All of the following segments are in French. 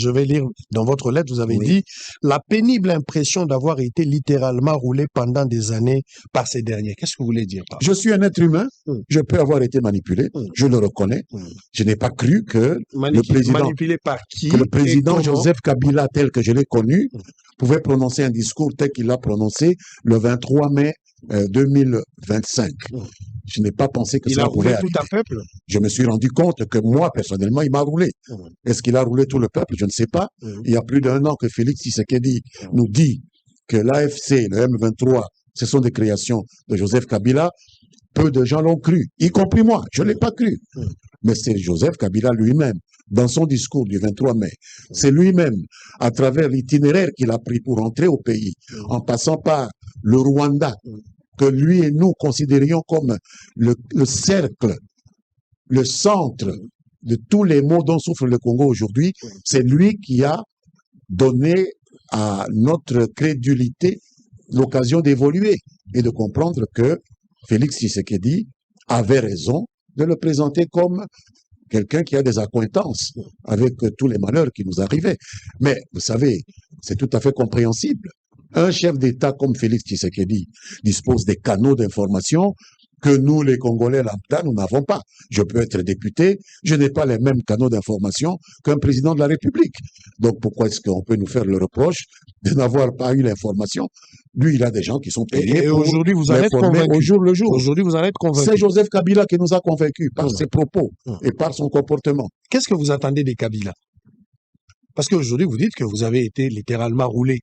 Je vais lire dans votre lettre, vous avez dit « La pénible impression d'avoir été littéralement roulé pendant des années par ces derniers ». Qu'est-ce que vous voulez dire par Je suis un être humain, je peux avoir été manipulé, je le reconnais. Je n'ai pas cru que manipulé par qui que le président Joseph Kabila, tel que je l'ai connu, pouvait prononcer un discours tel qu'il l'a prononcé le 23 mai 2025. Je n'ai pas pensé que ça pouvait arriver. Il a roulé tout un peuple. Je me suis rendu compte que moi, personnellement, il m'a roulé. Est-ce qu'il a roulé tout le peuple? Je ne sais pas. Il y a plus d'1 an que Félix Tshisekedi nous dit que l'AFC, le M23, ce sont des créations de Joseph Kabila. Peu de gens l'ont cru, y compris moi. Je ne l'ai pas cru. Mais c'est Joseph Kabila lui-même, dans son discours du 23 mai. C'est lui-même, à travers l'itinéraire qu'il a pris pour entrer au pays, en passant par le Rwanda, que lui et nous considérions comme le cercle, le centre de tous les maux dont souffre le Congo aujourd'hui. C'est lui qui a donné à notre crédulité l'occasion d'évoluer et de comprendre que Félix Tshisekedi avait raison de le présenter comme quelqu'un qui a des accointances avec tous les malheurs qui nous arrivaient. Mais vous savez, c'est tout à fait compréhensible. Un chef d'État comme Félix Tshisekedi dispose des canaux d'information que nous, les Congolais lambda, nous n'avons pas. Je peux être député, je n'ai pas les mêmes canaux d'information qu'un président de la République. Donc pourquoi est-ce qu'on peut nous faire le reproche de n'avoir pas eu l'information? Lui, il a des gens qui sont payés pour aujourd'hui, vous allez être convaincu. Au jour le jour. Aujourd'hui, vous allez être convaincu. C'est Joseph Kabila qui nous a convaincus par ses propos et par son comportement. Qu'est-ce que vous attendez des Kabila? Parce qu'aujourd'hui, vous dites que vous avez été littéralement roulé.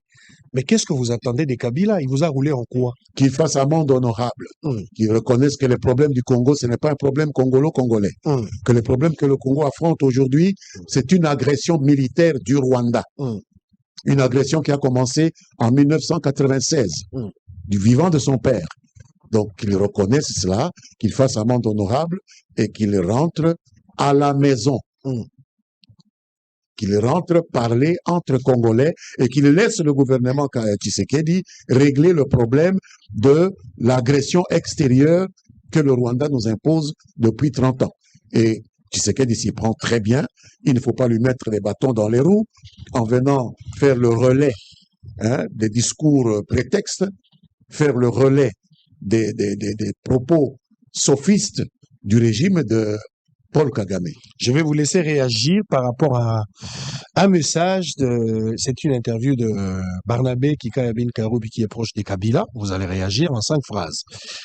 Mais qu'est-ce que vous attendez des Kabila? Il vous a roulé en quoi? Qu'il fasse amende honorable, qu'il reconnaisse que les problèmes du Congo, ce n'est pas un problème congolo-congolais. Que les problèmes que le Congo affronte aujourd'hui, c'est une agression militaire du Rwanda. Une agression qui a commencé en 1996, du vivant de son père. Donc qu'il reconnaisse cela, qu'il fasse amende honorable et qu'il rentre à la maison. Qu'il rentre parler entre Congolais et qu'il laisse le gouvernement Tshisekedi régler le problème de l'agression extérieure que le Rwanda nous impose depuis 30 ans. Et Tshisekedi s'y prend très bien. Il ne faut pas lui mettre les bâtons dans les roues en venant faire le relais des discours prétextes, faire le relais des propos sophistes du régime de Paul Kagame. Je vais vous laisser réagir par rapport à un message c'est une interview de Barnabé Kikayabin Karoubi qui est proche des Kabila. Vous allez réagir en 5 phrases.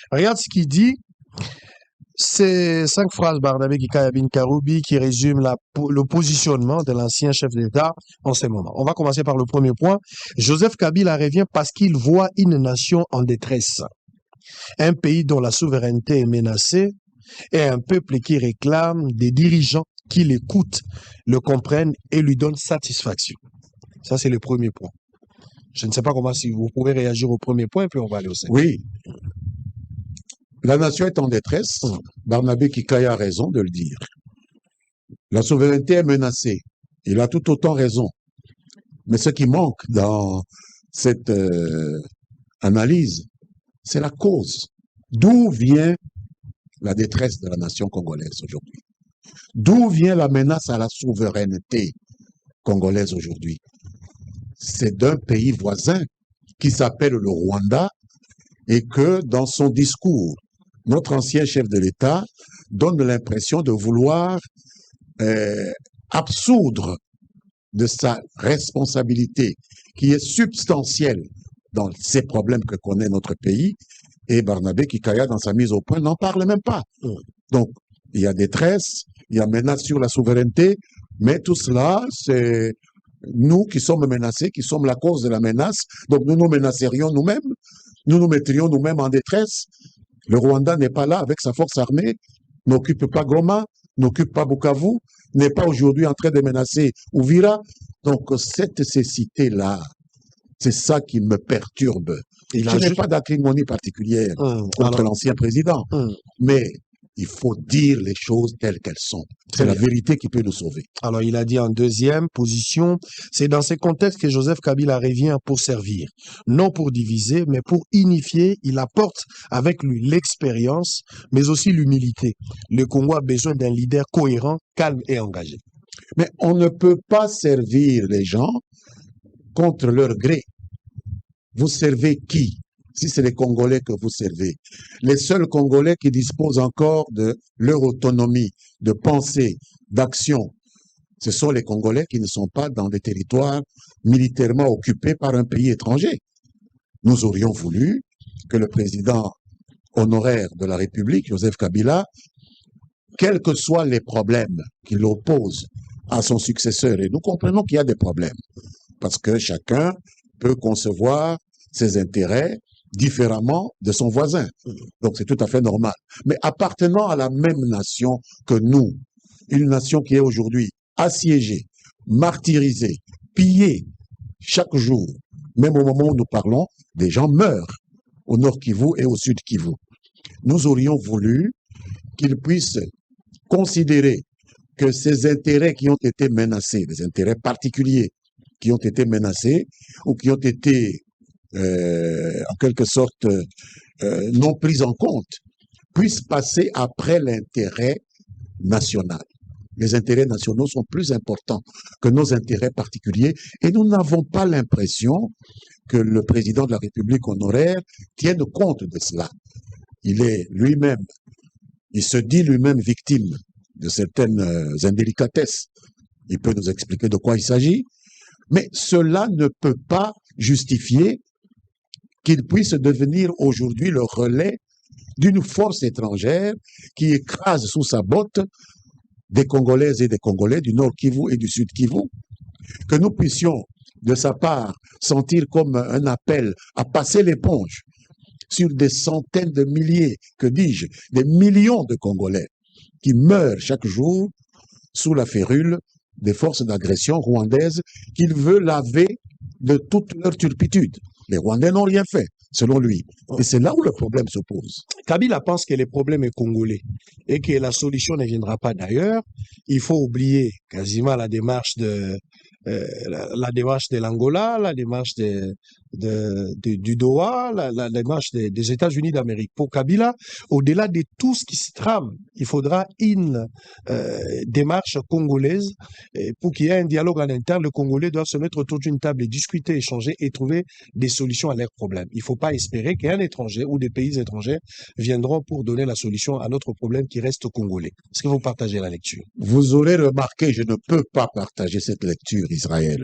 Regarde ce qu'il dit. C'est 5 phrases, Barnabé Kikayabin Karoubi, qui résument le positionnement de l'ancien chef d'État en ce moment. On va commencer par le premier point. Joseph Kabila revient parce qu'il voit une nation en détresse. Un pays dont la souveraineté est menacée, et un peuple qui réclame des dirigeants qui l'écoutent, le comprennent et lui donnent satisfaction. Ça, c'est le premier point. Je ne sais pas comment, si vous pouvez réagir au premier point, puis on va aller au second. Oui. La nation est en détresse. Barnabé Kikaya a raison de le dire. La souveraineté est menacée. Il a tout autant raison. Mais ce qui manque dans cette analyse, c'est la cause. D'où vient la détresse de la nation congolaise aujourd'hui? D'où vient la menace à la souveraineté congolaise aujourd'hui? C'est d'un pays voisin qui s'appelle le Rwanda et que dans son discours, notre ancien chef de l'État donne l'impression de vouloir absoudre de sa responsabilité qui est substantielle dans ces problèmes que connaît notre pays. Et Barnabé Kikaya, dans sa mise au point, n'en parle même pas. Donc, il y a détresse, il y a menace sur la souveraineté, mais tout cela, c'est nous qui sommes menacés, qui sommes la cause de la menace. Donc, nous nous menacerions nous-mêmes, nous nous mettrions nous-mêmes en détresse. Le Rwanda n'est pas là avec sa force armée, n'occupe pas Goma, n'occupe pas Bukavu, n'est pas aujourd'hui en train de menacer Uvira. Donc, cette cécité-là, c'est ça qui me perturbe. Je n'ai pas d'acrimonie particulière contre l'ancien président, mais il faut dire les choses telles qu'elles sont. C'est la vérité qui peut nous sauver. Alors, il a dit en deuxième position, c'est dans ces contextes que Joseph Kabila revient pour servir. Non pour diviser, mais pour unifier. Il apporte avec lui l'expérience, mais aussi l'humilité. Le Congo a besoin d'un leader cohérent, calme et engagé. Mais on ne peut pas servir les gens contre leur gré. Vous servez qui? Si c'est les Congolais que vous servez. Les seuls Congolais qui disposent encore de leur autonomie, de pensée, d'action, ce sont les Congolais qui ne sont pas dans des territoires militairement occupés par un pays étranger. Nous aurions voulu que le président honoraire de la République, Joseph Kabila, quels que soient les problèmes qui l'opposent à son successeur, et nous comprenons qu'il y a des problèmes, parce que chacun peut concevoir ses intérêts différemment de son voisin. Donc c'est tout à fait normal. Mais appartenant à la même nation que nous, une nation qui est aujourd'hui assiégée, martyrisée, pillée chaque jour, même au moment où nous parlons, des gens meurent au nord Kivu et au sud Kivu. Nous aurions voulu qu'ils puissent considérer que ces intérêts qui ont été menacés, des intérêts particuliers qui ont été menacés ou qui ont été en quelque sorte non pris en compte, puissent passer après l'intérêt national. Les intérêts nationaux sont plus importants que nos intérêts particuliers et nous n'avons pas l'impression que le président de la République honoraire tienne compte de cela. Il est lui-même, il se dit lui-même victime de certaines indélicatesses. Il peut nous expliquer de quoi il s'agit, mais cela ne peut pas justifier qu'il puisse devenir aujourd'hui le relais d'une force étrangère qui écrase sous sa botte des Congolaises et des Congolais du Nord Kivu et du Sud Kivu, que nous puissions, de sa part, sentir comme un appel à passer l'éponge sur des centaines de milliers, que dis-je, des millions de Congolais qui meurent chaque jour sous la férule des forces d'agression rwandaises qu'il veut laver de toute leur turpitude. Les Rwandais n'ont rien fait, selon lui. Et c'est là où le problème se pose. Kabila pense que le problème est congolais et que la solution ne viendra pas d'ailleurs. Il faut oublier quasiment la démarche de la démarche de l'Angola, la démarche du Doha, la démarche des États-Unis d'Amérique. Pour Kabila, au-delà de tout ce qui se trame, il faudra une démarche congolaise pour qu'il y ait un dialogue en interne. Le Congolais doit se mettre autour d'une table et discuter, échanger et trouver des solutions à leurs problèmes. Il ne faut pas espérer qu'un étranger ou des pays étrangers viendront pour donner la solution à notre problème qui reste congolais. Est-ce que vous partagez la lecture? Vous aurez remarqué, je ne peux pas partager cette lecture, Israël,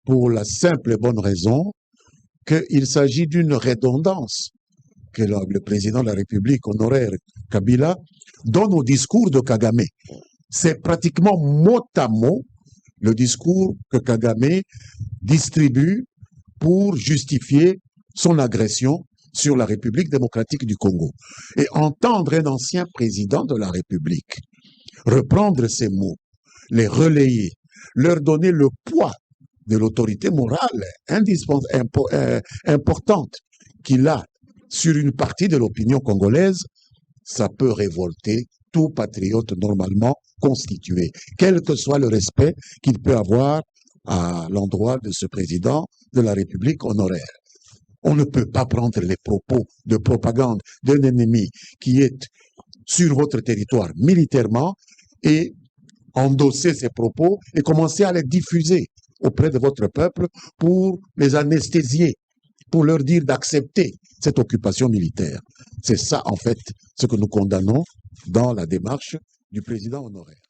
pour la simple et bonne raison qu'il s'agit d'une redondance que le président de la République honoraire, Kabila, donne au discours de Kagame. C'est pratiquement mot à mot le discours que Kagame distribue pour justifier son agression sur la République démocratique du Congo. Et entendre un ancien président de la République reprendre ces mots, les relayer, leur donner le poids de l'autorité morale importante qu'il a sur une partie de l'opinion congolaise, ça peut révolter tout patriote normalement constitué, quel que soit le respect qu'il peut avoir à l'endroit de ce président de la République honoraire. On ne peut pas prendre les propos de propagande d'un ennemi qui est sur votre territoire militairement et endosser ces propos et commencer à les diffuser auprès de votre peuple pour les anesthésier, pour leur dire d'accepter cette occupation militaire. C'est ça, en fait, ce que nous condamnons dans la démarche du président honoraire.